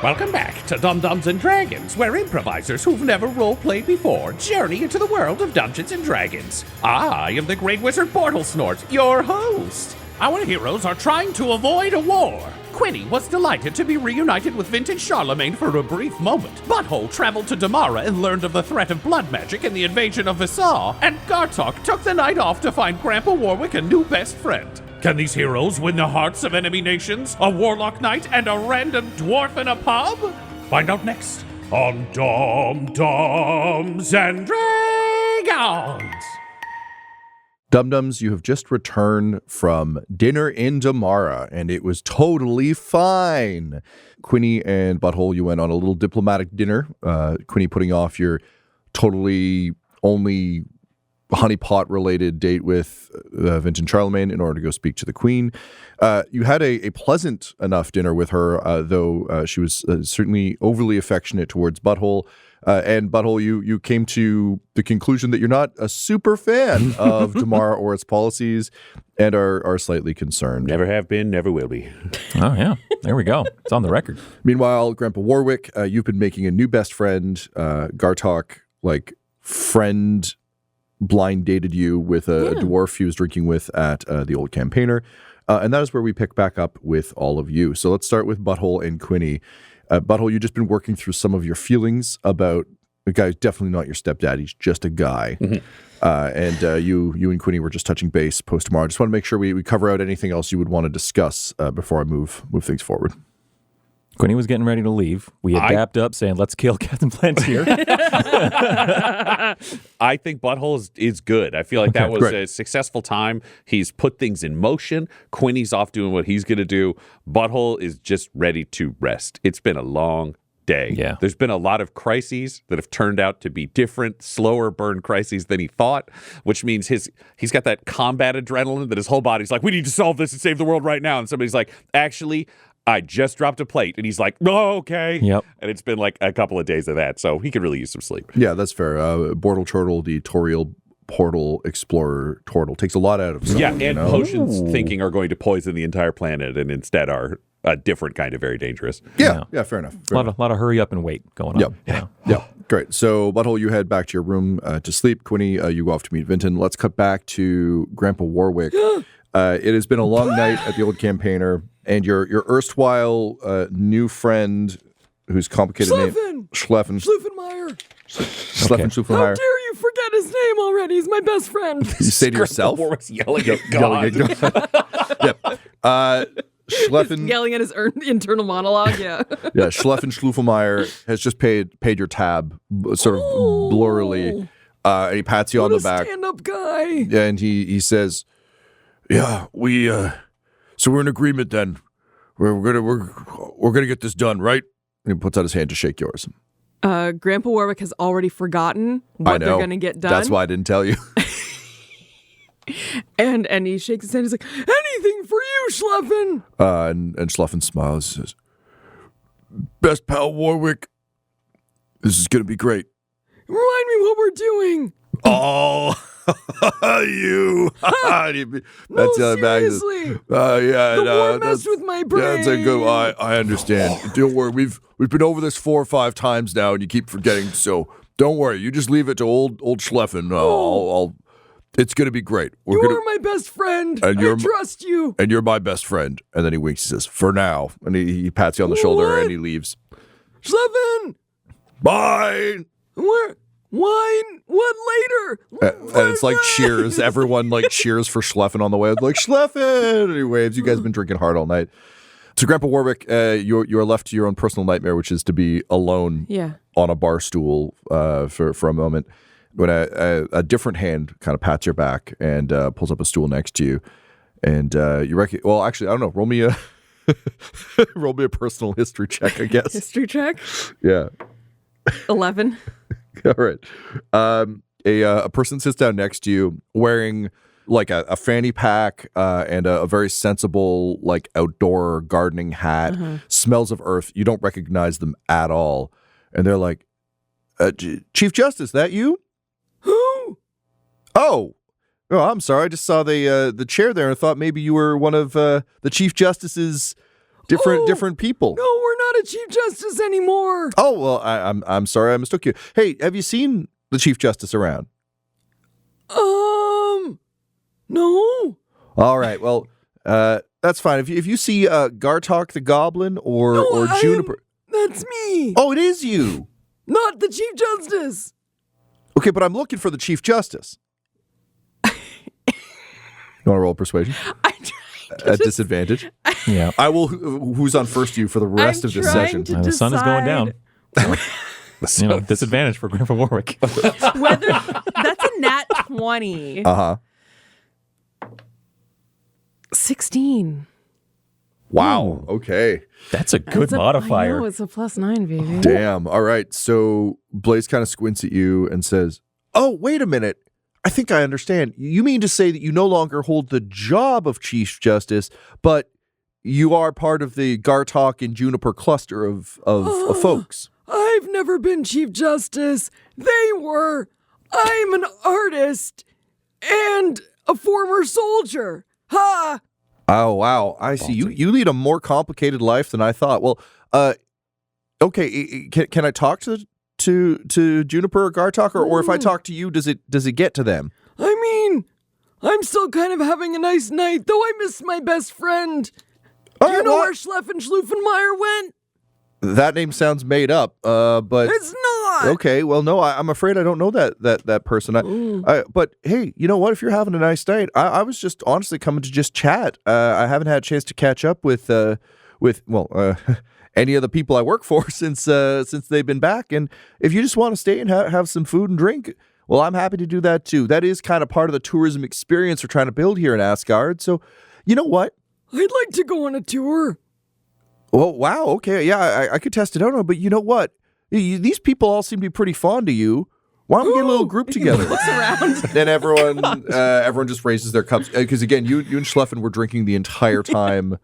Welcome back to Dum-Dums and Dragons, where improvisers who've never role-played before journey into the world of Dungeons and Dragons. I am the Great Wizard Snort, your host. Our heroes are trying to avoid a war. Quinny was delighted to be reunited with Vinten Charlamagne for a brief moment. Butthole traveled to Damara and learned of the threat of blood magic and the invasion of Vaasa. And Gartok took the night off to find Grandpa Warwick a new best friend. Can these heroes win the hearts of enemy nations, a warlock knight, and a random dwarf in a pub? Find out next on Dum-Dums and Dragons. Dum-Dums, you have just returned from dinner in Damara, and it was totally fine. Quinny and Butthole, you went on a little diplomatic dinner. Quinny putting off your totally only honeypot-related date with Vinten Charlamagne in order to go speak to the Queen. You had a pleasant enough dinner with her, though she was certainly overly affectionate towards Butthole. And Butthole, you came to the conclusion that you're not a super fan of Damara or its policies and are slightly concerned. Never have been, never will be. Oh, yeah. There we go. It's on the record. Meanwhile, Grandpa Warwick, you've been making a new best friend. Gartok, friend blind dated you with a dwarf he was drinking with at the old campaigner. And that is where we pick back up with all of you. So let's start with Butthole and Quinny. Butthole, you've just been working through some of your feelings about a guy who's definitely not your stepdad. He's just a guy. Mm-hmm. And you and Quinny were just touching base post-tomorrow. I just want to make sure we cover out anything else you would want to discuss before I move things forward. Quinny was getting ready to leave. We had dapped up saying, let's kill Captain Plantier. I think Butthole is good. I feel like that was a successful time. He's put things in motion. Quinny's off doing what he's going to do. Butthole is just ready to rest. It's been a long day. Yeah. There's been a lot of crises that have turned out to be different, slower burn crises than he thought, which means he's got that combat adrenaline that his whole body's like, we need to solve this and save the world right now. And somebody's like, actually, I just dropped a plate. And he's like, oh, okay. Yep. And it's been like a couple of days of that. So he could really use some sleep. Yeah, that's fair. Bortle Turtle, the Toriel Portal Explorer Turtle, takes a lot out of someone. Yeah, and potions thinking are going to poison the entire planet and instead are a different kind of very dangerous. Yeah, fair enough. A lot of hurry up and wait going on. Yep. Great. So, Butthole, you head back to your room to sleep. Quinny, you go off to meet Vinten. Let's cut back to Grandpa Warwick. It has been a long night at the old campaigner, and your erstwhile new friend, whose complicated name, Schluffenmeyer. Schluffenmeyer. How dare you forget his name already? He's my best friend. You say to yourself? Warwick's yelling at God. Yep. Schleffen, Yelling at his internal monologue, yeah. Yeah, Schluffenmeyer has just paid your tab, sort of blurrily. And he pats you on the back. Stand-up guy. And he says, "Yeah, we so we're in agreement then. We're gonna get this done, right?" And he puts out his hand to shake yours. Grandpa Warwick has already forgotten what they're going to get done. That's why I didn't tell you. and he shakes his hand. He's like, anything for you, Schluffen. And Schluffen smiles and says, "Best pal Warwick, this is going to be great." Remind me what we're doing. Oh, you. No, seriously. The war messed with my brain. That's a good one. I understand. Don't worry. We've been over this 4 or 5 times now, and you keep forgetting. So don't worry. You just leave it to old Schleffen. It's going to be great. You are my best friend. I trust you. And you're my best friend. And then he winks. He says, "For now." And he pats you on the shoulder, and he leaves. Schleffen. Bye. Where? Wine? What later? And it's like cheers. Everyone cheers for Schleffen on the way. Like, "Schleffen!" And he waves. You guys have been drinking hard all night. So, Grandpa Warwick, you are left to your own personal nightmare, which is to be alone on a bar stool for a moment. When a different hand kind of pats your back and pulls up a stool next to you. And you reckon, well, actually, I don't know. Roll me a personal history check, I guess. History check? Yeah. 11. All right. A person sits down next to you wearing a fanny pack and a very sensible outdoor gardening hat, smells of earth. You don't recognize them at all. And they're like, "Chief Justice, that you?" Who? Oh, I'm sorry. I just saw the chair there and thought maybe you were one of the Chief Justice's different people. No, we're not not a Chief Justice anymore. Oh, well, I'm sorry I mistook you. Hey, have you seen the Chief Justice around? No. All right, well, that's fine. If you see Gartok the Goblin or Juniper... That's me. Oh, it is you. Not the Chief Justice. Okay, but I'm looking for the Chief Justice. You want to roll persuasion? At disadvantage? Yeah. I will... Who's on first to you for the rest of this session? The sun is going down. Disadvantage for Grandpa Warwick. Whether that's a nat 20. Uh-huh. 16. Wow. Okay. That's a good modifier. I know, it's a +9, baby. Damn. All right. So Blaze kind of squints at you and says, "Oh, wait a minute. I think I understand. You mean to say that you no longer hold the job of Chief Justice, but you are part of the Gartok and Juniper cluster of folks." I've never been Chief Justice. They were. I'm an artist and a former soldier. Ha! Oh, wow. I see. You lead a more complicated life than I thought. Well, okay. Can I talk to Juniper or Gartok, or if I talk to you, does it get to them? I mean, I'm still kind of having a nice night, though I miss my best friend. Do you know where Schluffenmeyer went? That name sounds made up, but it's not. Okay, well, no, I'm afraid I don't know that person. But hey, you know what? If you're having a nice night, I was just honestly coming to just chat. I haven't had a chance to catch up with any of the people I work for since they've been back. And if you just want to stay and have some food and drink, well, I'm happy to do that too. That is kind of part of the tourism experience we're trying to build here in Asgard. So, you know what? I'd like to go on a tour. Well, wow, okay, yeah, I could test it out, but you know what? These people all seem to be pretty fond of you. Why don't we get a little group together? Looks around. Then everyone just raises their cups because again, you and Schleffen were drinking the entire time,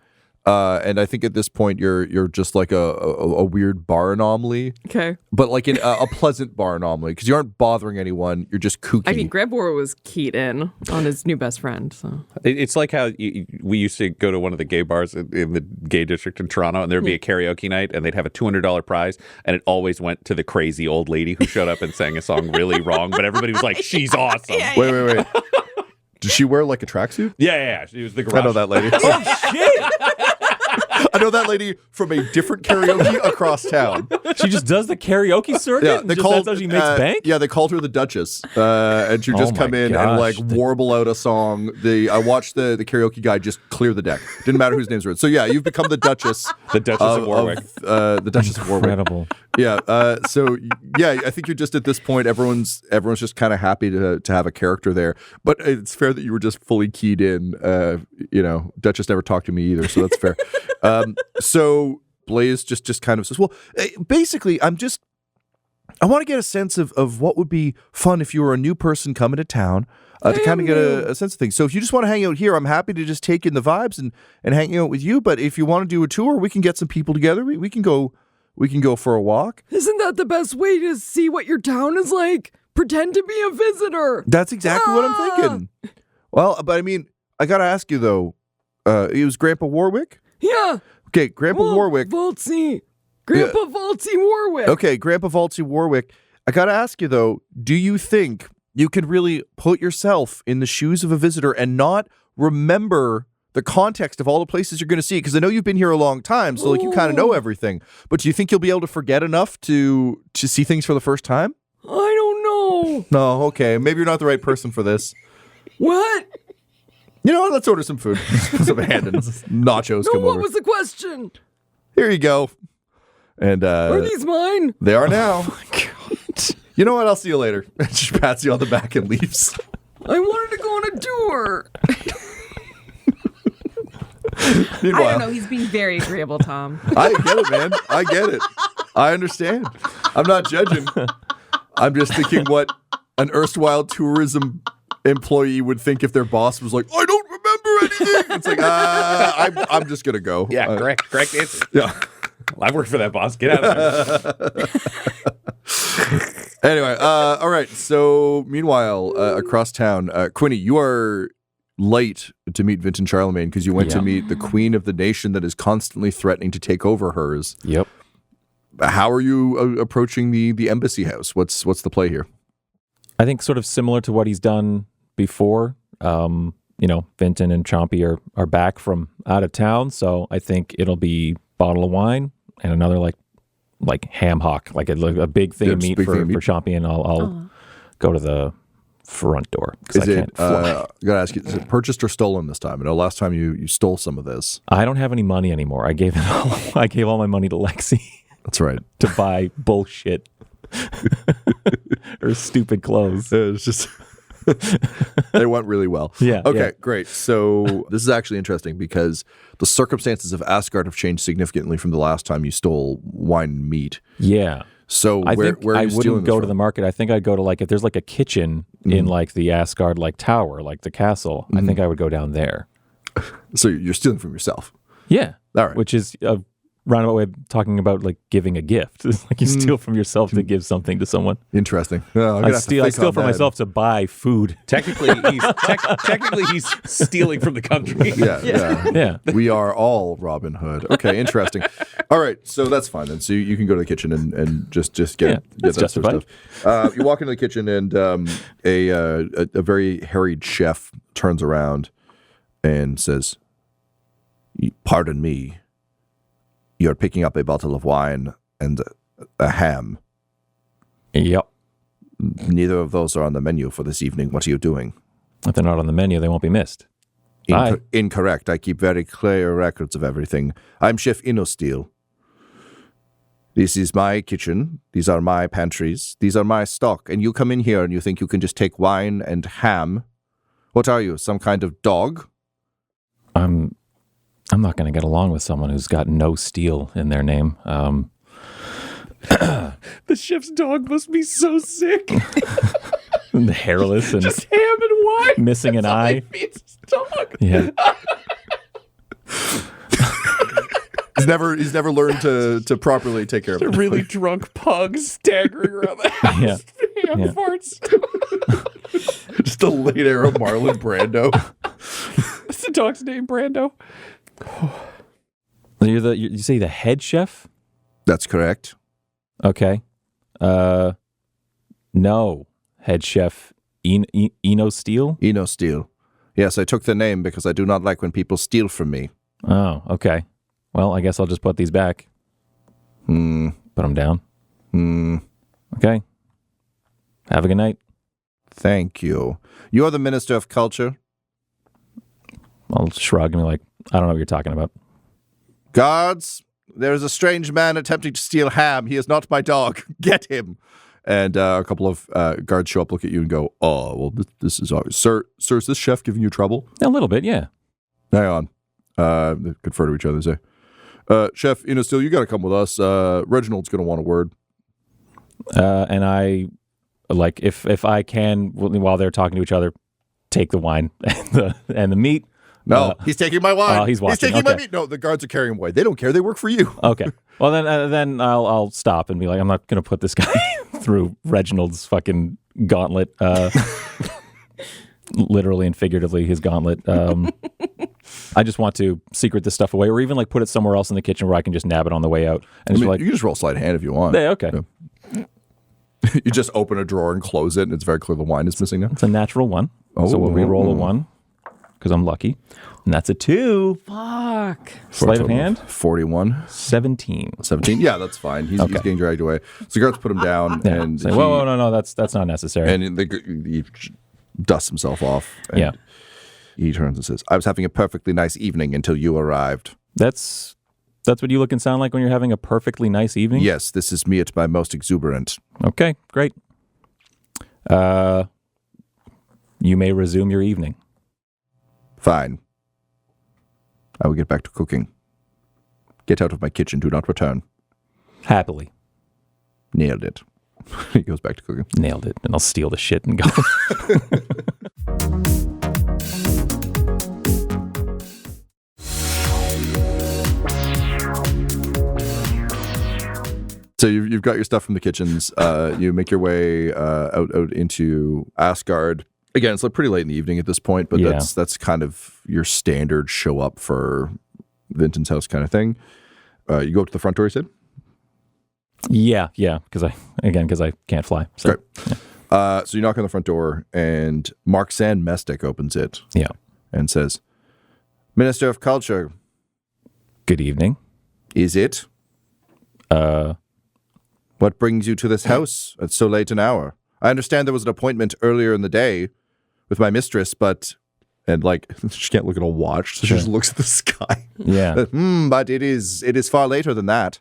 and I think at this point you're just like a weird bar anomaly. Okay, but like a pleasant bar anomaly because you aren't bothering anyone. You're just kooky. I mean, Grandpa was keyed in on his new best friend. So it's like how we used to go to one of the gay bars in the gay district in Toronto, and there'd be a karaoke night, and they'd have a $200 prize, and it always went to the crazy old lady who showed up and sang a song really wrong, but everybody was like, "She's awesome." Yeah. Wait. Did she wear like a tracksuit? Yeah. She was the garage. I know that lady. Oh, shit! I know that lady from a different karaoke across town. She just does the karaoke circuit? Yeah, That's how she makes bank? Yeah, they called her the Duchess. And she'd just come in and like warble out a song. I watched the karaoke guy just clear the deck. Didn't matter whose names were in. So yeah, you've become the Duchess. The Duchess of Warwick. The Duchess of Warwick. Incredible. Yeah. So yeah, I think you're just at this point, everyone's just kind of happy to have a character there. But it's fair that you were just fully keyed in. Duchess never talked to me either, so that's fair. So Blaze just kind of says, well, basically, I want to get a sense of what would be fun if you were a new person coming to town to kind of get a sense of things. So if you just want to hang out here, I'm happy to just take in the vibes and hang out with you. But if you want to do a tour, we can get some people together. We can go for a walk. Isn't that the best way to see what your town is like? Pretend to be a visitor. That's exactly what I'm thinking. Well, but I mean, I got to ask you, though. It was Grandpa Warwick? Yeah. Okay, Grandpa Warwick. Grandpa Valtzy Warwick. Okay, Grandpa Valtzy Warwick. I got to ask you, though, do you think you could really put yourself in the shoes of a visitor and not remember the context of all the places you're going to see? Because I know you've been here a long time, so like you kind of know everything. But do you think you'll be able to forget enough to see things for the first time? I don't know. No, okay. Maybe you're not the right person for this. What? You know what? Let's order some food. Some hand and nachos come over. What was the question? Here you go. And are these mine? They are now. Oh my God. You know what? I'll see you later. She pats you on the back and leaves. I wanted to go on a tour. Meanwhile, I don't know. He's being very agreeable, Tom. I get it, man. I get it. I understand. I'm not judging. I'm just thinking what an erstwhile tourism employee would think if their boss was like, I don't remember anything. It's like, I'm just going to go. Yeah, correct. Yeah. Well, I've worked for that boss. Get out of there. Anyway, all right. So meanwhile, across town, Quinny, you are late to meet Vinten Charlamagne because you went to meet the queen of the nation that is constantly threatening to take over hers. Yep. how are you approaching the embassy house? What's the play here? I think sort of similar to what he's done before. Vinten and Chompy are back from out of town, so I think it'll be bottle of wine and another like ham hock, like a big thing of meat for Chompy, and I'll go to the front door. Is it? I gotta ask you: is it purchased or stolen this time? I know last time you stole some of this. I don't have any money anymore. I gave all my money to Lexi. That's right. To buy bullshit or stupid clothes. It's just. They went really well. Yeah. Okay, yeah. Great. So this is actually interesting because the circumstances of Asgard have changed significantly from the last time you stole wine and meat. Yeah. So where are you I wouldn't go to the from? market. I think I'd go to if there's a kitchen in the Asgard tower, the castle. I think I would go down there. So you're stealing from yourself. Yeah. All right. Which is a roundabout way of talking about giving a gift. It's you steal from yourself to give something to someone. Interesting. I steal from myself to buy food. Technically, he's stealing from the country. Yeah. We are all Robin Hood. Okay, interesting. All right, so that's fine then. So you can go to the kitchen and just get that sort of stuff. You walk into the kitchen and a very harried chef turns around and says, "Pardon me. You're picking up a bottle of wine and a ham. Yep. Neither of those are on the menu for this evening. What are you doing?" If they're not on the menu, they won't be missed. Incorrect. I keep very clear records of everything. I'm Chef Inosteel. This is my kitchen. These are my pantries. These are my stock. And you come in here and you think you can just take wine and ham? What are you, some kind of dog? I'm not going to get along with someone who's got no steel in their name. The chef's dog must be so sick. Hairless and just ham and wine. Missing an eye. Feeds his dog. Yeah. He's never learned to properly take care of A it. really drunk pug staggering around the house. Yeah. Ham farts. Just a late era Marlon Brando. What's the dog's name, Brando? You say the head chef? That's correct. Okay. No. Head chef Eno Steel? Inosteel. Yes, I took the name because I do not like when people steal from me. Oh, okay. Well, I guess I'll just put these back. Put them down. Okay. Have a good night. Thank you. You're the Minister of Culture? I'll shrug and be like, I don't know what you're talking about. Guards, there is a strange man attempting to steal ham. He is not my dog. Get him. And a couple of guards show up, look at you, and go, "Oh, well, this is obvious. Sir, is this chef giving you trouble?" A little bit, yeah. Hang on. They confer to each other and say, "Chef Inosteel, you got to come with us. Reginald's going to want a word." And I, if I can, while they're talking to each other, take the wine and the meat. No, he's taking my wine. Oh, he's watching. He's taking my Okay. meat. No, the guards are carrying him away. They don't care. They work for you. Okay. Well, then I'll stop and be like, I'm not going to put this guy through Reginald's fucking gauntlet. Literally and figuratively, his gauntlet. I just want to secret this stuff away, or even put it somewhere else in the kitchen where I can just nab it on the way out. And You can just roll sleight of hand if you want. yeah, okay. Yeah. You just open a drawer and close it, and it's very clear the wine is missing now. It's a natural 1. So we'll re-roll a 1 because I'm lucky. And that's a 2. Fuck. Sleight of hand? 41. 17. 17. Yeah, that's fine. He's getting dragged away. So the guards put him down, and Say, whoa, no, that's not necessary. and he dusts himself off. And Yeah. he turns and says, "I was having a perfectly nice evening until you arrived." That's what you look and sound like when you're having a perfectly nice evening? Yes, this is me at my most exuberant. Okay, great. You may resume your evening. Fine. I will get back to cooking. Get out of my kitchen. Do not return. Happily. Nailed it. He goes back to cooking. Nailed it. And I'll steal the shit and go. So you've got your stuff from the kitchens. You make your way out into Asgard. Again, it's pretty late in the evening at this point, but Yeah. that's kind of your standard show up for Vinten's house kind of thing. You go up to the front door, you said? Yeah, because I can't fly. So, Great. So you knock on the front door, and Mark Sand Mestic opens it. Yeah. And says, Minister of Culture, Good evening. is it? What brings you to this house at so late an hour? I understand there was an appointment earlier in the day with my mistress, but... And like, she can't look at a watch, so she just looks at the sky. Yeah. But it is far later than that.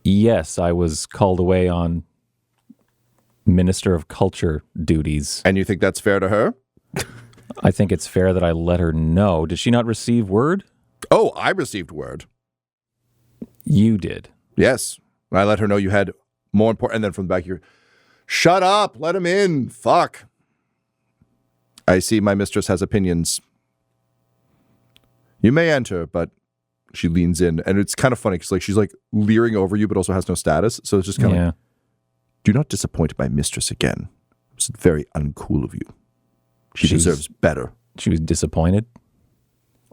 Yes, I was called away on Minister of Culture duties. And you think that's fair to her? I think it's fair that I let her know. Did she not receive word? Oh, I received word. You did. Yes. I let her know you had more important... And then from the back, you're... Shut up! Let him in! Fuck! I see my mistress has opinions. You may enter, but she leans in. And it's kind of funny because she's like leering over you, but also has no status. So it's just kind of like, do not disappoint my mistress again. It's very uncool of you. She deserves better. She was disappointed?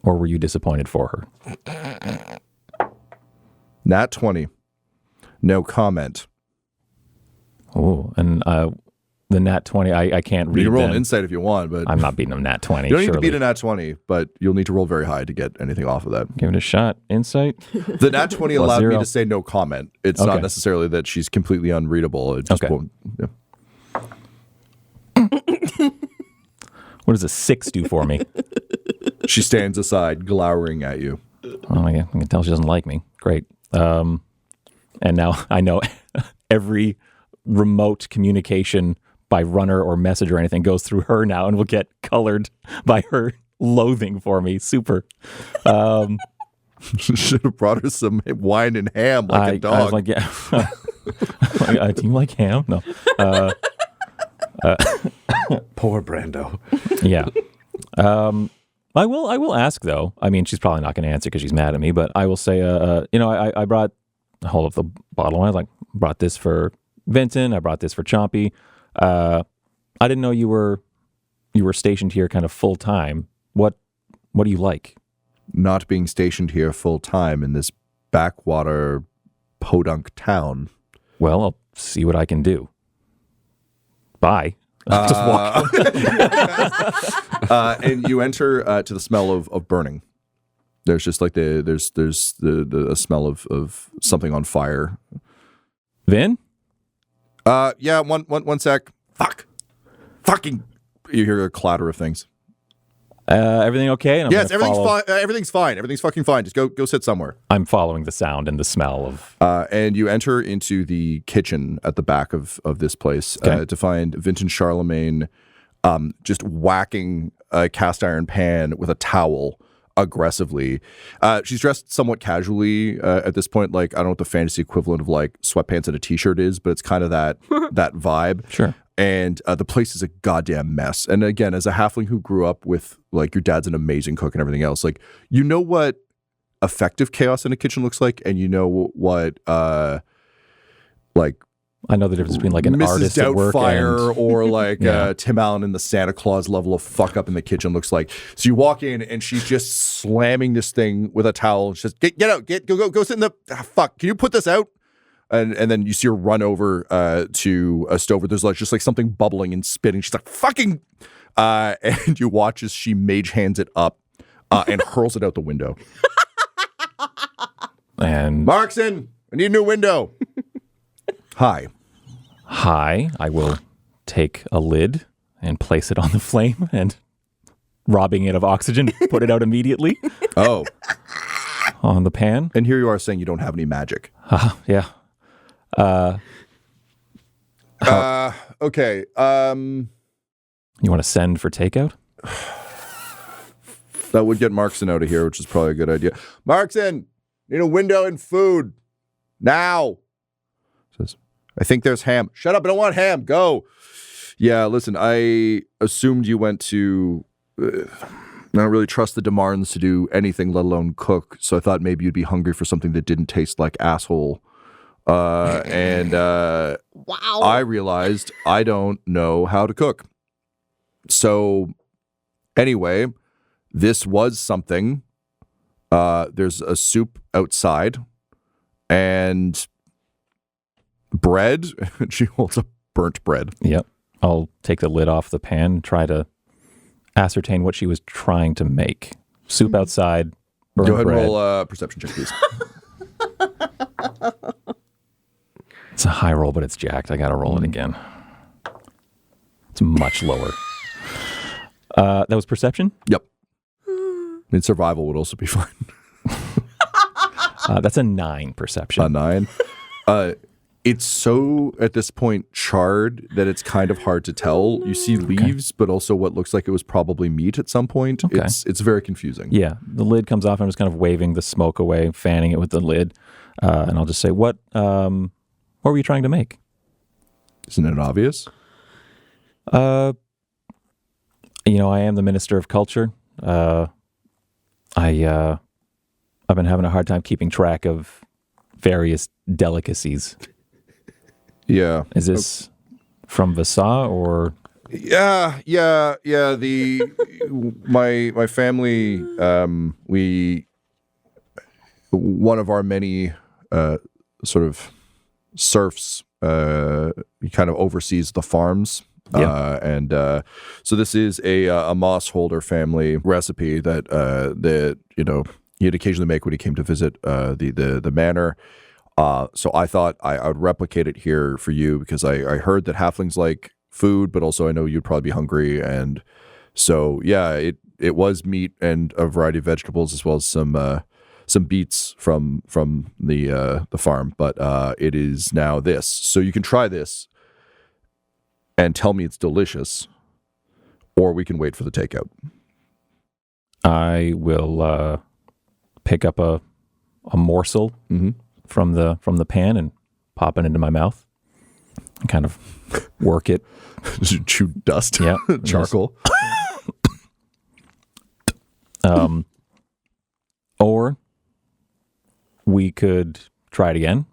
Or were you disappointed for her? Nat 20. No comment. Oh, and the nat 20, I can't read. You can roll an them. insight if you want, but I'm not beating a nat 20. you don't need to surely. beat a nat 20, but you'll need to roll very high to get anything off of that. Give it a shot. Insight? The nat 20 Plus allowed 0. me to say no comment. It's not necessarily that she's completely unreadable. It just won't. Yeah. What does a 6 do for me? She stands aside, glowering at you. Oh, I can tell she doesn't like me. Great. And now I know every remote communication by runner or message or anything goes through her now and will get colored by her loathing for me. Super. Should have brought her some wine and ham like a dog. I was like, yeah. Do you like ham? No. Poor Brando. Yeah. I will ask though. I mean, she's probably not going to answer because she's mad at me. But I will say, I brought a whole of the bottle of wine. I like brought this for Vinten. I brought this for Chompy. I didn't know you were stationed here kind of full time. What do you like? Not being stationed here full time in this backwater podunk town. Well, I'll see what I can do. Bye. Just walk. And you enter to the smell of burning. There's just like there's the smell of something on fire. Vin? Yeah, one sec. Fucking. You hear a clatter of things. Everything okay? And Yes, everything's fine. Everything's fine. Everything's fucking fine. Just go sit somewhere. I'm following the sound and the smell of. And you enter into the kitchen at the back of this place to find Vinten Charlamagne just whacking a cast iron pan with a towel aggressively. She's dressed somewhat casually at this point. Like, I don't know what the fantasy equivalent of like sweatpants and a t-shirt is, but it's kind of that vibe. Sure. And the place is a goddamn mess. And again, as a halfling who grew up with, like, your dad's an amazing cook and everything else, like, you know what effective chaos in a kitchen looks like, and you know what, like, I know the difference between like an Mrs. artist at work Doubtfire and or like Tim Allen in the Santa Claus level of fuck up in the kitchen looks like. So you walk in and she's just slamming this thing with a towel. She says, "Get out, go sit in the fuck. Can you put this out?" And then you see her run over to a stove where there's like just like something bubbling and spitting. She's like, "Fucking!" And you watch as she mage hands it up and hurls it out the window. And Markson, I need a new window. Hi. I will take a lid and place it on the flame and robbing it of oxygen, put it out immediately Oh. on the pan. And here you are saying you don't have any magic. Yeah. Okay. You want to send for takeout? That would get Markson out of here, which is probably a good idea. Markson, need a window and food. Now. Says, I think there's ham. Shut up, I don't want ham. Go. Yeah, listen, I assumed you went to... I don't really trust the Damarans to do anything, let alone cook, so I thought maybe you'd be hungry for something that didn't taste like asshole. Wow. I realized I don't know how to cook. So, anyway, this was something. There's a soup outside, and bread. She holds up burnt bread. Yep. I'll take the lid off the pan and try to ascertain what she was trying to make. Soup outside, burnt Go ahead bread. and roll a perception check, please. It's a high roll, but it's jacked. I got to roll it again. It's much lower. That was perception? Yep. I mean, survival would also be fine. That's a 9 perception. A 9. It's so, at this point, charred that it's kind of hard to tell. You see leaves, but also what looks like it was probably meat at some point. Okay. It's very confusing. Yeah, the lid comes off. I'm just kind of waving the smoke away, fanning it with the lid. And I'll just say, what were you trying to make? Isn't it obvious? I am the Minister of Culture. I've been having a hard time keeping track of various delicacies. Yeah. Is this from Vaasa or? Yeah. My family, one of our many sort of serfs, he kind of oversees the farms. Yeah. So this is a moss holder family recipe that he'd occasionally make when he came to visit the manor. So I thought I would replicate it here for you because I heard that halflings like food, but also I know you'd probably be hungry, and so yeah, it was meat and a variety of vegetables as well as some beets from the farm, but it is now this. So you can try this and tell me it's delicious, or we can wait for the takeout. I will pick up a morsel from the pan and pop it into my mouth and kind of work it. Chew dust. Yeah. Charcoal. Or we could try it again.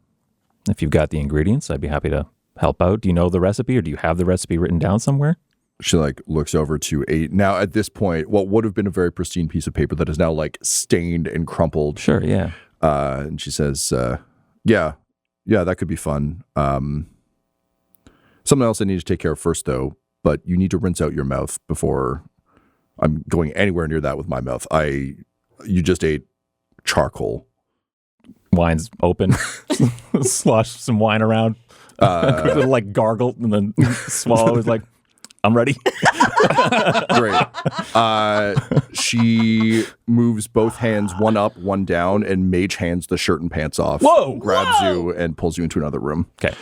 If you've got the ingredients, I'd be happy to help out. Do you know the recipe, or do you have the recipe written down somewhere? She looks over to now at this point, what would have been a very pristine piece of paper that is now stained and crumpled. Sure, yeah. And she says, yeah, that could be fun. Something else I need to take care of first, though, but you need to rinse out your mouth before I'm going anywhere near that with my mouth. You just ate charcoal. Wine's open. Slosh some wine around. Quick little gargle and then swallow. Is I'm ready. Great. She moves both hands, one up, one down, and mage hands the shirt and pants off. Whoa! Grabs you and pulls you into another room. Okay.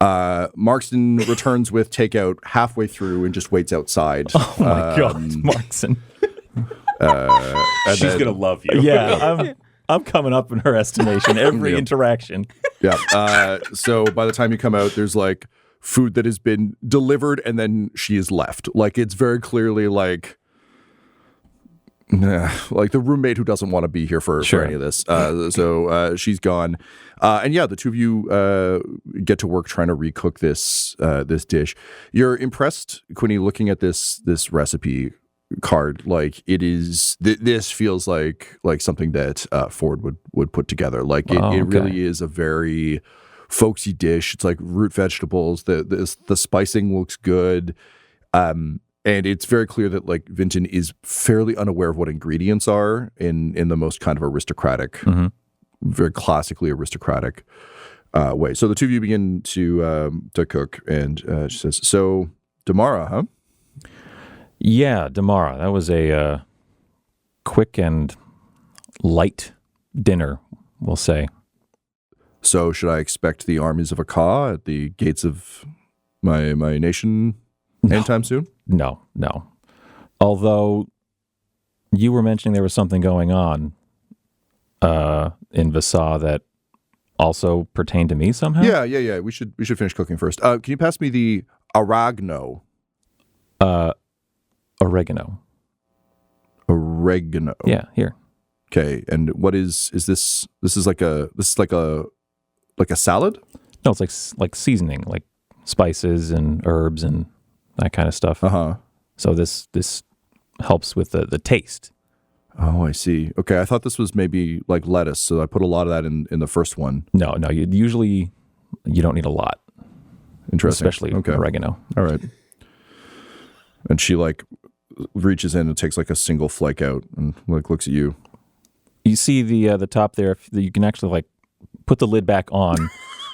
Markston returns with takeout halfway through and just waits outside. Oh my God, Markson. She's gonna love you. Yeah, I'm coming up in her estimation every interaction. Yeah. So by the time you come out, there's food that has been delivered and then she is left. It's very clearly the roommate who doesn't want to be here for any of this. So she's gone. And yeah, the two of you get to work trying to recook this dish. You're impressed, Quinny, looking at this recipe card. It is this feels like something that Ford would put together. It really is a very folksy dish. It's root vegetables. The spicing looks good. And it's very clear that Vinten is fairly unaware of what ingredients are in the most kind of aristocratic, very classically aristocratic way. So the two of you begin to cook, and she says, "So Damara, huh?" Yeah, Damara. That was a quick and light dinner, we'll say. So should I expect the armies of Aka at the gates of my nation anytime soon? No. Although you were mentioning there was something going on in Vaasa that also pertained to me somehow? Yeah. We should finish cooking first. Can you pass me the oregano? Oregano. Yeah, here. Okay, and what is this? This is like a salad? No, it's like seasoning, like spices and herbs and that kind of stuff. So this helps with the taste. Oh, I see. Okay, I thought this was maybe like lettuce, so I put a lot of that in the first one. No. Usually You don't need a lot, Interesting. especially oregano. All right. And she like reaches in and takes like a single flake out and like looks at you. You see the top there. You can actually like put the lid back on,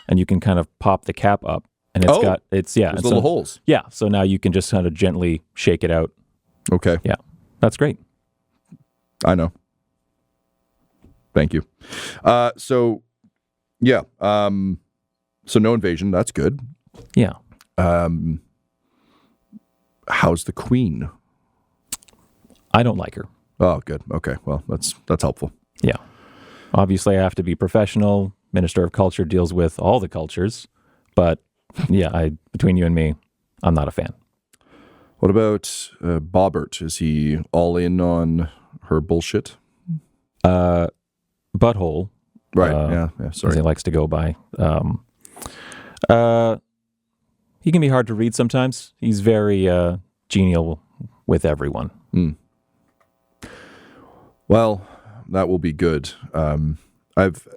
and you can kind of pop the cap up, and it's There's little holes. Yeah, so now you can just kind of gently shake it out. Okay. Yeah, that's great. I know. Thank you. So no invasion. That's good. Yeah. How's the queen? I don't like her. Oh, good. Okay. Well, that's helpful. Yeah. Obviously, I have to be professional. Minister of Culture deals with all the cultures. But yeah, between you and me, I'm not a fan. What about Bobbert? Is he all in on her bullshit? Butthole. Right. Yeah. As Sorry. he likes to go by. He can be hard to read sometimes. He's very genial with everyone. Well, that will be good. I've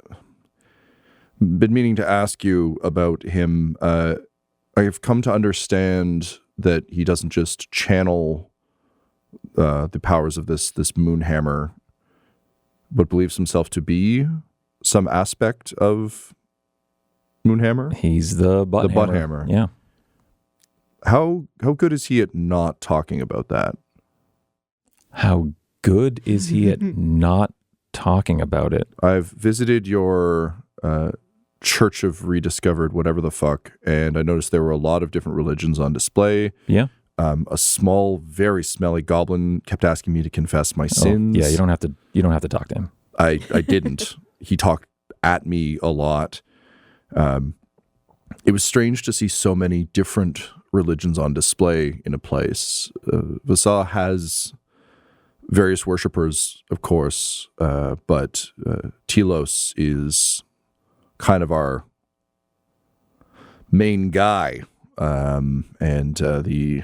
been meaning to ask you about him. I've come to understand that he doesn't just channel the powers of this moon hammer, but believes himself to be some aspect of Moonhammer. He's the butt hammer. Yeah. How good is he at not talking about that? How good is he at not talking about it? I've visited your Church of Rediscovered, whatever the fuck, and I noticed there were a lot of different religions on display. Yeah. A small, very smelly goblin kept asking me to confess my sins. Yeah, you don't have to talk to him. I didn't. He talked at me a lot. It was strange to see so many different religions on display in a place. Vaasa has various worshippers, of course, but Telos is kind of our main guy. And the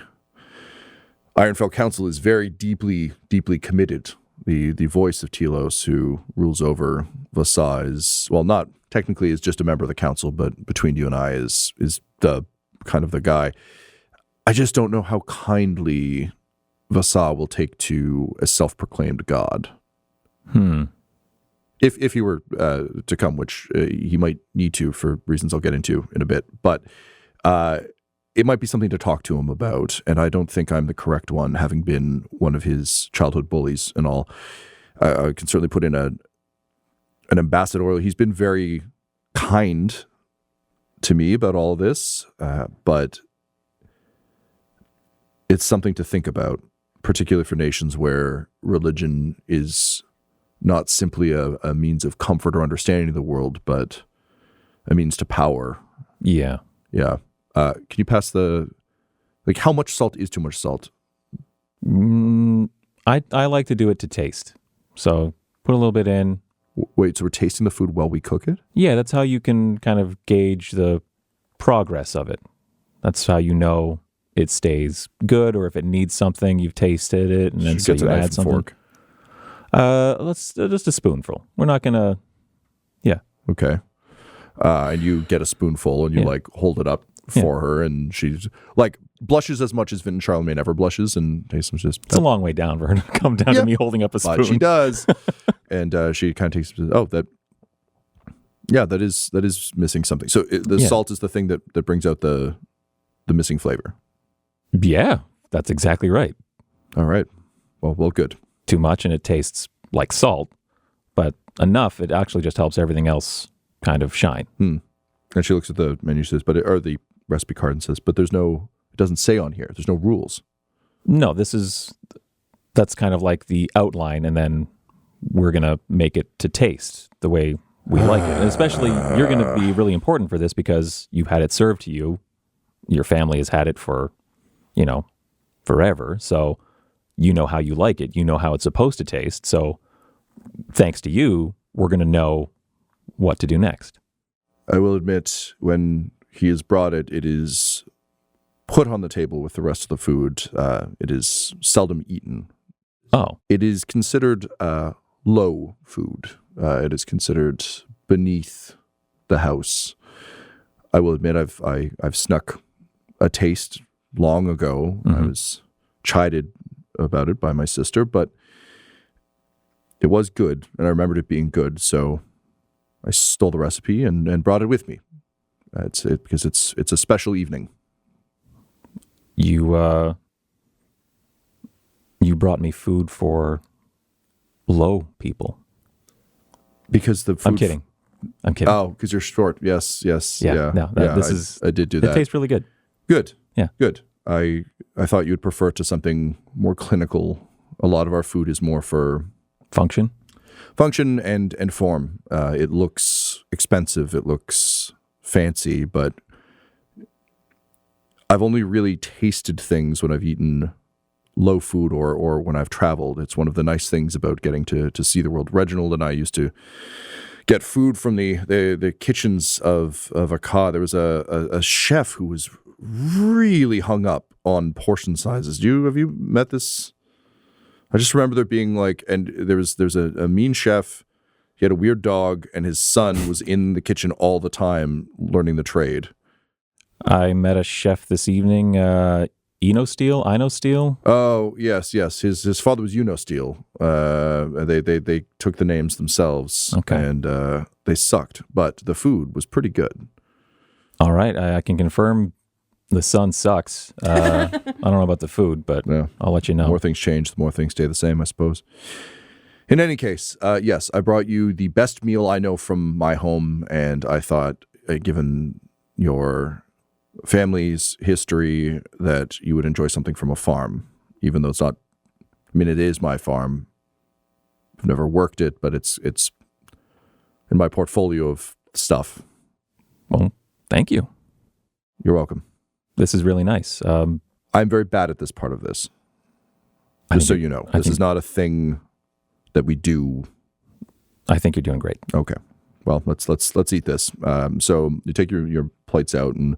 Ironfell Council is very deeply, deeply committed. The voice of Telos, who rules over Vaasa, is, well, not technically is just a member of the council, but between you and I is the kind of the guy. I just don't know how kindly Vaasa will take to a self-proclaimed god. If he were to come, which he might need to for reasons I'll get into in a bit, but it might be something to talk to him about, and I don't think I'm the correct one, having been one of his childhood bullies and all. I can certainly put in an ambassador. He's been very kind to me about all of this, but it's something to think about, particularly for nations where religion is not simply a means of comfort or understanding of the world, but a means to power. Yeah. Yeah. Can you pass how much salt is too much salt? I like to do it to taste. So put a little bit in. Wait, so we're tasting the food while we cook it? Yeah, that's how you can kind of gauge the progress of it. That's how you know it stays good, or if it needs something, you've tasted it, and then so you add something. Fork. Let's just a spoonful. We're not gonna. Yeah. Okay. And you get a spoonful and you like hold it up for her, and she's like blushes as much as Vinten Charlamagne ever blushes, and tastes just. It's a long way down for her to come down to me holding up a spoon. But she does, and she kind of takes. Oh, that. Yeah, that is missing something. So the salt is the thing that brings out the missing flavor. Yeah, that's exactly right. All right. Well, good. Too much and it tastes like salt, but enough, it actually just helps everything else kind of shine. And she looks at the menu, says, or the recipe card, and says, but it doesn't say on here. There's no rules. No, that's kind of like the outline, and then we're going to make it to taste the way we like it. And especially, you're going to be really important for this because you've had it served to you. Your family has had it for, forever. So you know how you like it. You know how it's supposed to taste. So thanks to you, we're going to know what to do next. I will admit, when he has brought it, it is put on the table with the rest of the food. It is seldom eaten. Oh. It is considered low food. It is considered beneath the house. I will admit I've snuck a taste long ago. I was chided about it by my sister, but it was good, and I remembered it being good, so I stole the recipe and brought it with me. Because it's a special evening. You brought me food for low people. Because the food... I'm kidding. Oh, because you're short. Yes. Yeah. No, I did do that. It tastes really good. Good. Yeah. Good. I thought you'd prefer it to something more clinical. A lot of our food is more for function and form. It looks expensive. It looks fancy, but I've only really tasted things when I've eaten low food or when I've traveled. It's one of the nice things about getting to see the world. Reginald and I used to get food from the kitchens of Aka. There was a chef who was really hung up on portion sizes. Have you met this? I just remember there being there's a mean chef. He had a weird dog, and his son was in the kitchen all the time learning the trade. I met a chef this evening, Ino Steel. Oh, yes. His father was Uno Steel. They took the names themselves, and they sucked, but the food was pretty good. All right, I can confirm the son sucks. I don't know about the food, but I'll let you know. The more things change, the more things stay the same, I suppose. In any case, yes, I brought you the best meal I know from my home, and I thought, given your family's history, that you would enjoy something from a farm, even though it's not. I mean, it is my farm. I've never worked it, but it's in my portfolio of stuff. Well, thank you. You're welcome. This is really nice. I'm very bad at this part of this. Just so you know, this is not a thing that we do. I think you're doing great. Okay. Well, let's eat this. So you take your plates out and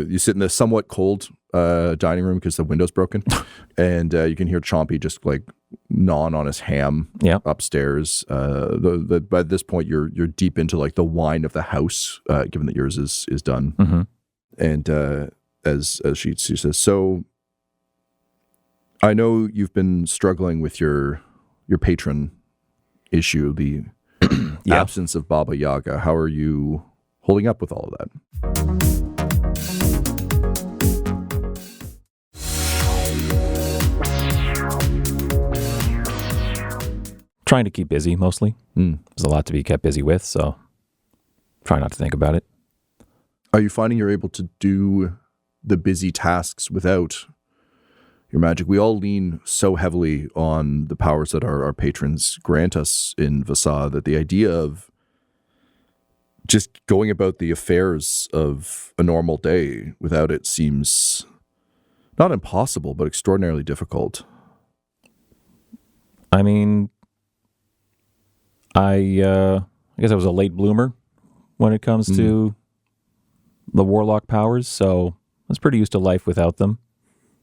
you sit in the somewhat cold dining room because the window's broken, and you can hear Chompy just like gnawing on his ham upstairs. By this point, you're deep into like the wine of the house, given that yours is done. Mm-hmm. And as she says, so I know you've been struggling with your patron issue, the absence of Baba Yaga. How are you holding up with all of that? Trying to keep busy, mostly. There's a lot to be kept busy with, so try not to think about it. Are you finding you're able to do the busy tasks without your magic? We all lean so heavily on the powers that our patrons grant us in Vaasa that the idea of just going about the affairs of a normal day without it seems not impossible, but extraordinarily difficult. I mean, I guess I was a late bloomer when it comes to the warlock powers, so I was pretty used to life without them.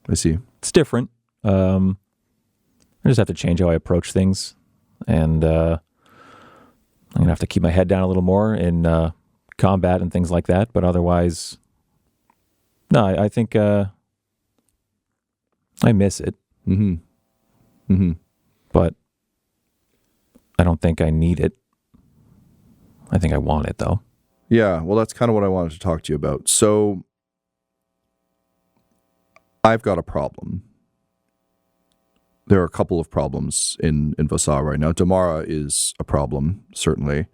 I see. It's different. I just have to change how I approach things, and I'm gonna have to keep my head down a little more in combat and things like that. But otherwise, no, I think I miss it. But I don't think I need it. I think I want it, though. Yeah, well, that's kind of what I wanted to talk to you about. So I've got a problem. There are a couple of problems in Vaasa right now. Damara is a problem, certainly.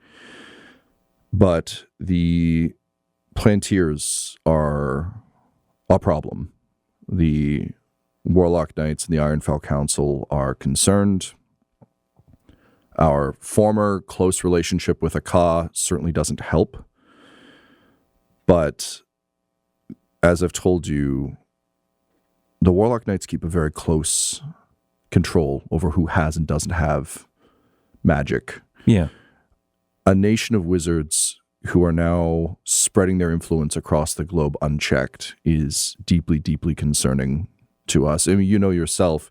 But the Plantiers are a problem. The Warlock Knights and the Ironfell Council are concerned. Our former close relationship with Aka certainly doesn't help. But as I've told you, the Warlock Knights keep a very close control over who has and doesn't have magic. Yeah. A nation of wizards who are now spreading their influence across the globe unchecked is deeply, deeply concerning to us. I mean, you know yourself,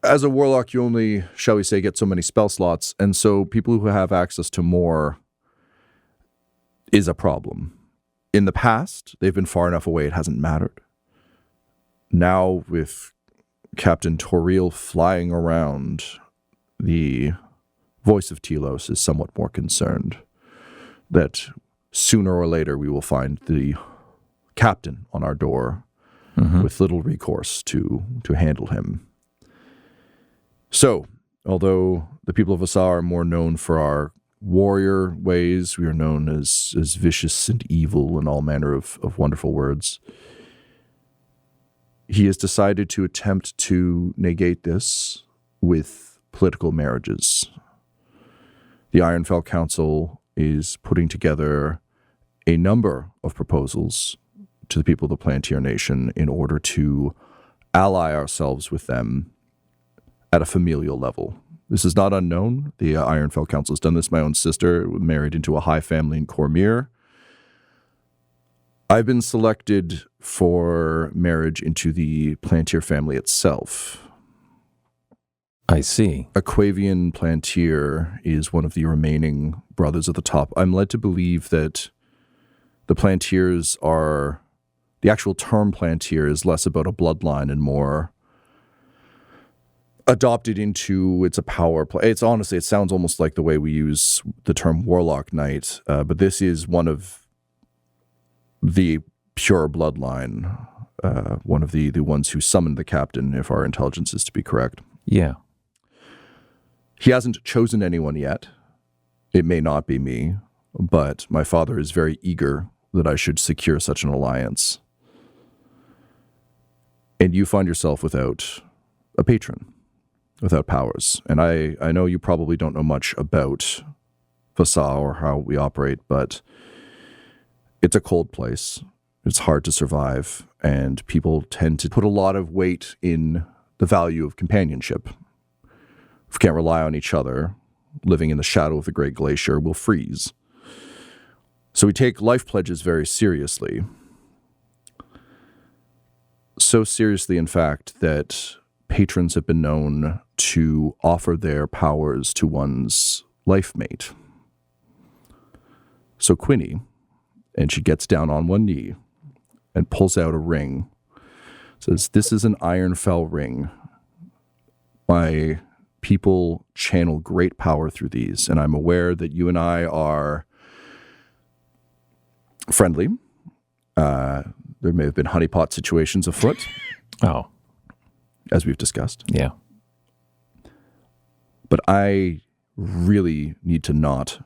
as a warlock, you only, shall we say, get so many spell slots, and so people who have access to more is a problem. In the past, they've been far enough away it hasn't mattered. Now, with Captain Toriel flying around, the voice of Telos is somewhat more concerned that sooner or later we will find the captain on our door with little recourse to handle him. So, although the people of Vaasa are more known for our warrior ways, we are known as vicious and evil and all manner of wonderful words. He has decided to attempt to negate this with political marriages. The Ironfell Council is putting together a number of proposals to the people of the Plantier Nation in order to ally ourselves with them at a familial level. This is not unknown. The Ironfell Council has done this. My own sister married into a high family in Cormyr. I've been selected for marriage into the Plantier family itself. I see. Aquavian Plantier is one of the remaining brothers at the top. I'm led to believe that the Plantiers are... The actual term Plantier is less about a bloodline and more adopted into it's a power play. It's honestly, it sounds almost like the way we use the term warlock knight, but this is one of the pure bloodline, one of the ones who summoned the captain, if our intelligence is to be correct. Yeah. He hasn't chosen anyone yet. It may not be me, but my father is very eager that I should secure such an alliance. And you find yourself without a patron, without powers. And I know you probably don't know much about Vaasa or how we operate, but it's a cold place. It's hard to survive, and people tend to put a lot of weight in the value of companionship. If we can't rely on each other, living in the shadow of the Great Glacier, we'll freeze. So we take life pledges very seriously. So seriously, in fact, that patrons have been known to offer their powers to one's life mate. So Quinny, and she gets down on one knee and pulls out a ring, says, "This is an Ironfell ring. My people channel great power through these, and I'm aware that you and I are friendly. There may have been honeypot situations afoot, Oh, as we've discussed. yeah. But I really need to not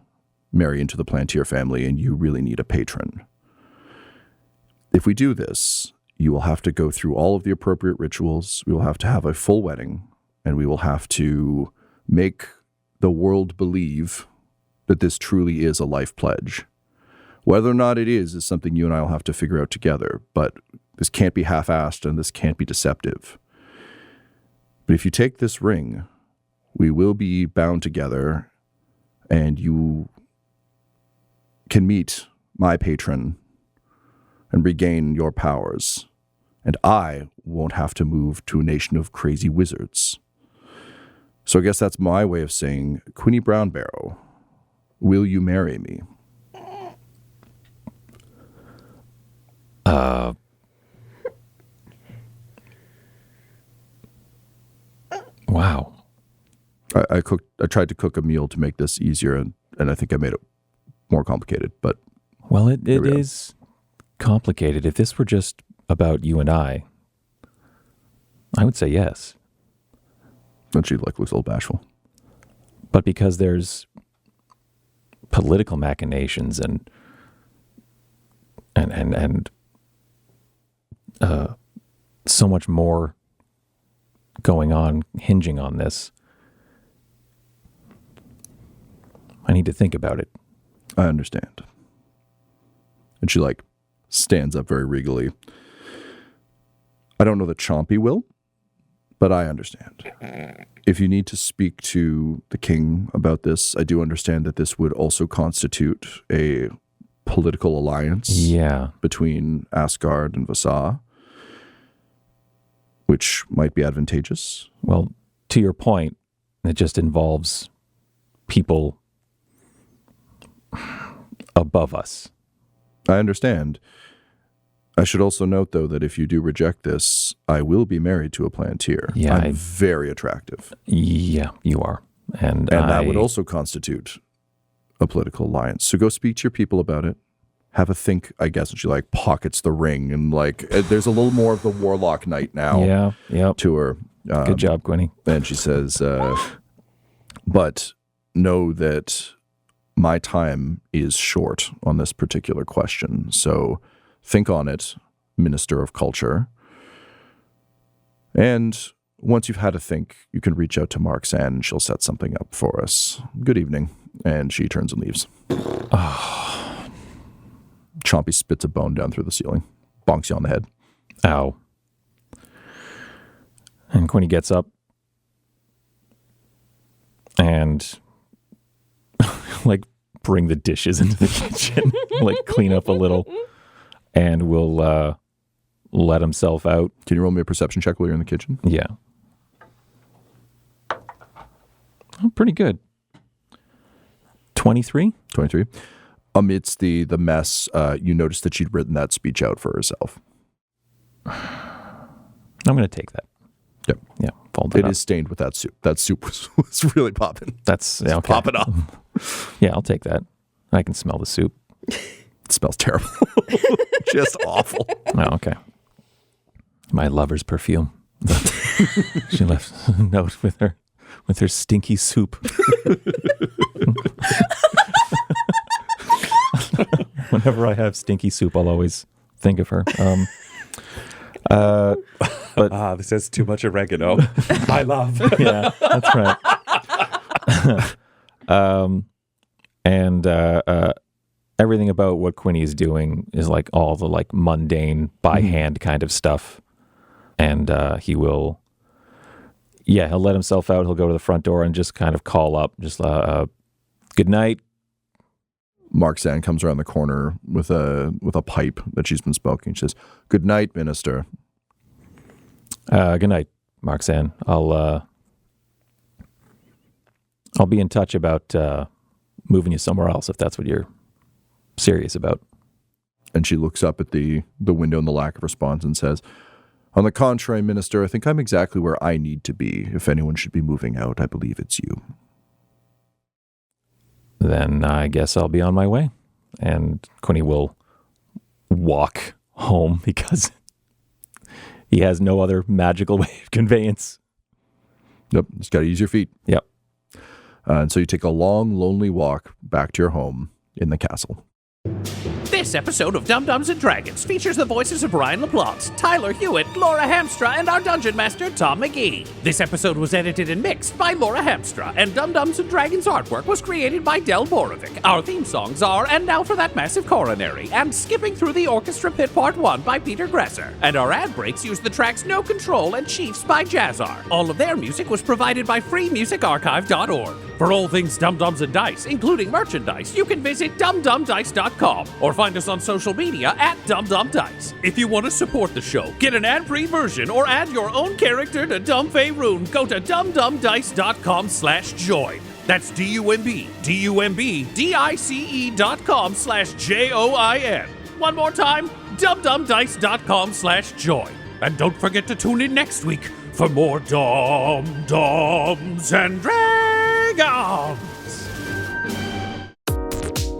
marry into the Plantier family, and you really need a patron. If we do this, you will have to go through all of the appropriate rituals. We will have to have a full wedding, and we will have to make the world believe that this truly is a life pledge. Whether or not it is something you and I will have to figure out together, but this can't be half-assed and this can't be deceptive. But if you take this ring, we will be bound together, and you can meet my patron and regain your powers, and I won't have to move to a nation of crazy wizards. So I guess that's my way of saying, Quinny Brownbarrow, will you marry me?" Wow. I tried to cook a meal to make this easier, and I think I made it more complicated, but Well, it we are. is complicated. If this were just about you and I would say yes. and she looks a little bashful. But because there's political machinations and so much more going on, hinging on this, I need to think about it. I understand. And she stands up very regally. I don't know that Chompy will, but I understand. If you need to speak to the king about this, I do understand that this would also constitute a political alliance Yeah. between Asgard and Vaasa, which might be advantageous. Well, to your point, it just involves people above us. I understand. I should also note, though, that if you do reject this, I will be married to a plantier. Yeah, I'm very attractive. Yeah, you are. And that would also constitute a political alliance. So go speak to your people about it. Have a think, I guess. And she like pockets the ring and like there's a little more of the warlock night now to her. Good job, Quinny. And she says, but know that my time is short on this particular question. So think on it, Minister of Culture. And once you've had a think, you can reach out to Mark's and she'll set something up for us. Good evening. And she turns and leaves. Chompy spits a bone down through the ceiling, bonks you on the head. Ow. And Quinny gets up and like bring the dishes into the kitchen, like clean up a little, and will let himself out. Can you roll me a perception check while you're in the kitchen? Yeah. Oh, pretty good. 23? 23. Amidst the mess, you notice that she'd written that speech out for herself. I'm going to take that. Yep. Yeah. Fold it up. Is stained with that soup. That soup was really popping. That's okay. Pop it up. Yeah, I'll take that. I can smell the soup. It smells terrible. Just awful. Oh, okay. My lover's perfume. She left a note with her stinky soup. Whenever I have stinky soup, I'll always think of her. But this has too much oregano. I love. Yeah, that's right. And everything about what Quinny is doing is like all the like mundane by hand kind of stuff. And he'll let himself out. He'll go to the front door and just kind of call up, just good night. Mark Sand comes around the corner with a pipe that she's been smoking. She says, "Good night, Minister." Good night, Mark Sand. I'll be in touch about moving you somewhere else if that's what you're serious about. And she looks up at the window in the lack of response and says, "On the contrary, Minister, I think I'm exactly where I need to be. If anyone should be moving out, I believe it's you." Then I guess I'll be on my way. And Quinny will walk home because he has no other magical way of conveyance. Yep, just got to use your feet. Yep. And so you take a long, lonely walk back to your home in the castle. This episode of Dum-Dums and Dragons features the voices of Brian LaPlante, Tyler Hewitt, Laura Hamstra, and our Dungeon Master, Tom McGee. This episode was edited and mixed by Laura Hamstra, and Dum-Dums and Dragons artwork was created by Borovic. Our theme songs are And Now for That Massive Coronary and Skipping Through the Orchestra Pit Part 1 by Peter Gresser. And our ad breaks use the tracks No Control and Chiefs by Jazzar. All of their music was provided by freemusicarchive.org. For all things Dum-Dums and Dice, including merchandise, you can visit dumdumdice.com or find us on social media at dumdumdice. If you want to support the show, get an ad-free version, or add your own character to Dum Faerun, go to dumdumdice.com/join. That's DUMBDICE.com/JOIN. One more time, dumdumdice.com/join. And don't forget to tune in next week for more Dum-Dums and Dragons.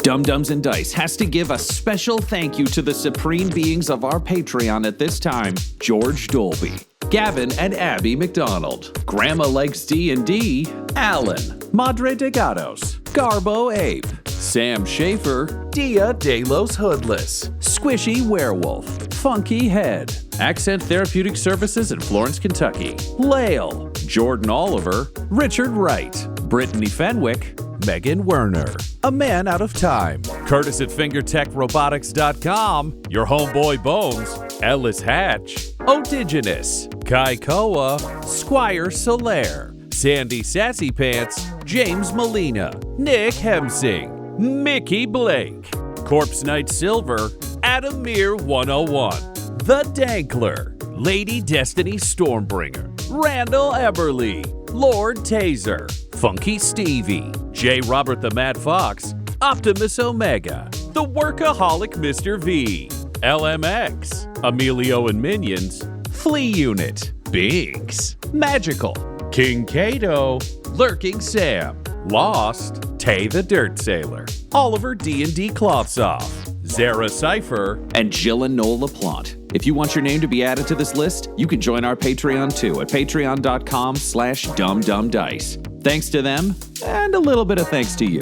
Dum-Dums and Dice has to give a special thank you to the supreme beings of our Patreon at this time: George Dolby, Gavin and Abby McDonald, Grandma Likes D&D, Alan, Madre de Gatos, Garbo Ape, Sam Schaefer, Dia de los Hoodless, Squishy Werewolf, Funky Head, Accent Therapeutic Services in Florence, Kentucky, Lael, Jordan Oliver, Richard Wright, Brittany Fenwick, Megan Werner, A Man Out of Time, Curtis at FingerTechRobotics.com, Your Homeboy Bones, Ellis Hatch, Odigenous, Kai Koa, Squire Solaire, Sandy Sassy Pants, James Molina, Nick Hemsing, Mickey Blake, Corpse Knight Silver, Adamir 101, The Dankler, Lady Destiny Stormbringer, Randall Eberly, Lord Taser, Funky Stevie, J. Robert the Mad Fox, Optimus Omega, The Workaholic Mr. V, LMX, Emilio and Minions, Flea Unit, Biggs, Magical, King Kato, Lurking Sam, Lost, Tay the Dirt Sailor, Oliver D&D Clothsoff, Zara Cypher, and Jill and Noel LaPlante. If you want your name to be added to this list, you can join our Patreon too at patreon.com/dumbdumbdice. Thanks to them, and a little bit of thanks to you.